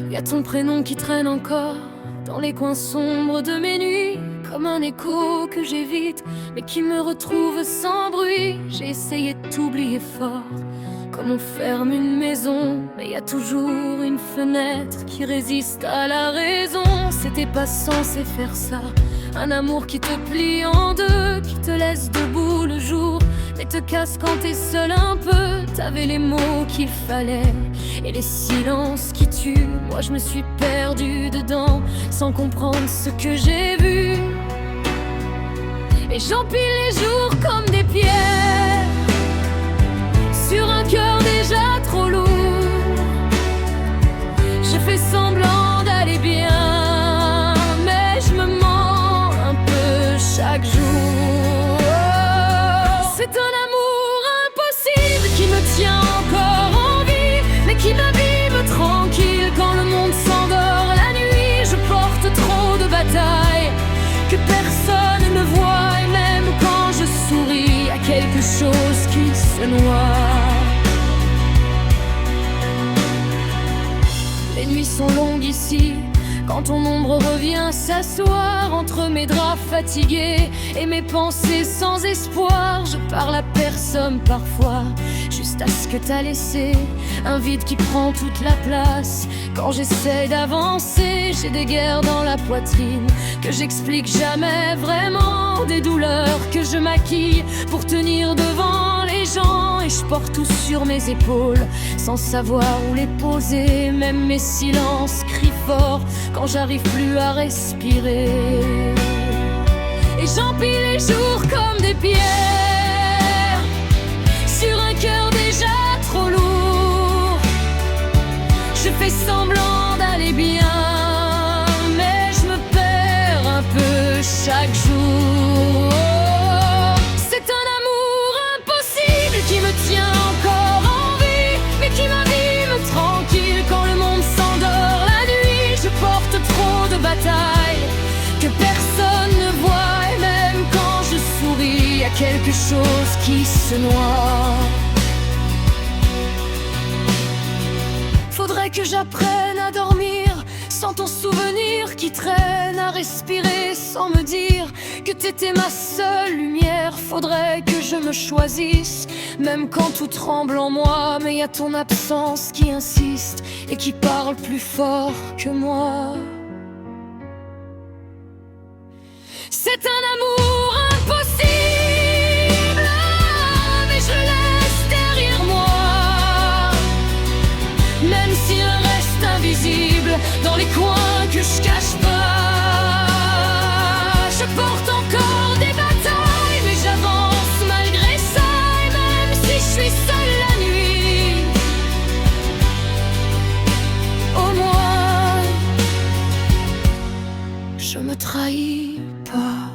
Y a ton prénom qui traîne encore dans les coins sombres de mes nuits, comme un écho que j'évite, mais qui me retrouve sans bruit. J'ai essayé de t'oublier fort, comme on ferme une maison, mais y a toujours une fenêtre qui résiste à la raison. C'était pas censé faire ça, un amour qui te plie en deux, qui te laisse debout le jour, mais te casse quand t'es seul un peu. T'avais les mots qu'il fallait et les silences qui tuent. Moi je me suis perdue dedans sans comprendre ce que j'ai vu, et j'empile les jours comme des pierres sur un cœur déjà trop lourd. Je fais semblant d'aller bien, mais je me mens un peu chaque jour. C'est un amour impossible qui me tient encore en vie, mais qui m'abîme tranquille quand le monde s'endort la nuit. Je porte trop de batailles que personne ne voit, et même quand je souris, y a quelque chose qui se noie. Les nuits sont longues ici, quand ton ombre revient s'asseoir entre mes draps fatigués et mes pensées sans espoir. Je parle à personne parfois, juste à ce que t'as laissé, un vide qui prend toute la place. Quand j'essaie d'avancer, j'ai des guerres dans la poitrine que j'explique jamais vraiment, des douleurs que je maquille pour tenir devant les gens, et je porte tout sur mes épaules sans savoir où les poser. Même mes silences crient fort quand j'arrive plus à respirer, et j'empile les jours comme des pierres sur un cœur déjà trop lourd. Je fais semblant d'aller bien, mais je me perds un peu chaque jour. C'est un amour impossible qui me tient encore en vie, mais qui m'abîme tranquille quand le monde s'endort la nuit. Je porte trop de batailles que personne ne voit, et même quand je souris, y a quelque chose qui se noie. Faudrait que j'apprenne à dormir sans ton souvenir qui traîne, à respirer sans me dire que t'étais ma seule lumière. Faudrait que je me choisisse, même quand tout tremble en moi, mais y a ton absence qui insiste et qui parle plus fort que moi. C'est un amour impossible, mais je le laisse derrière moi, même si un reste invisible dans les coins que je cache pas. Je porte encore des batailles, mais j'avance malgré ça, et même si je suis seule la nuit, au moins je me trahis pas.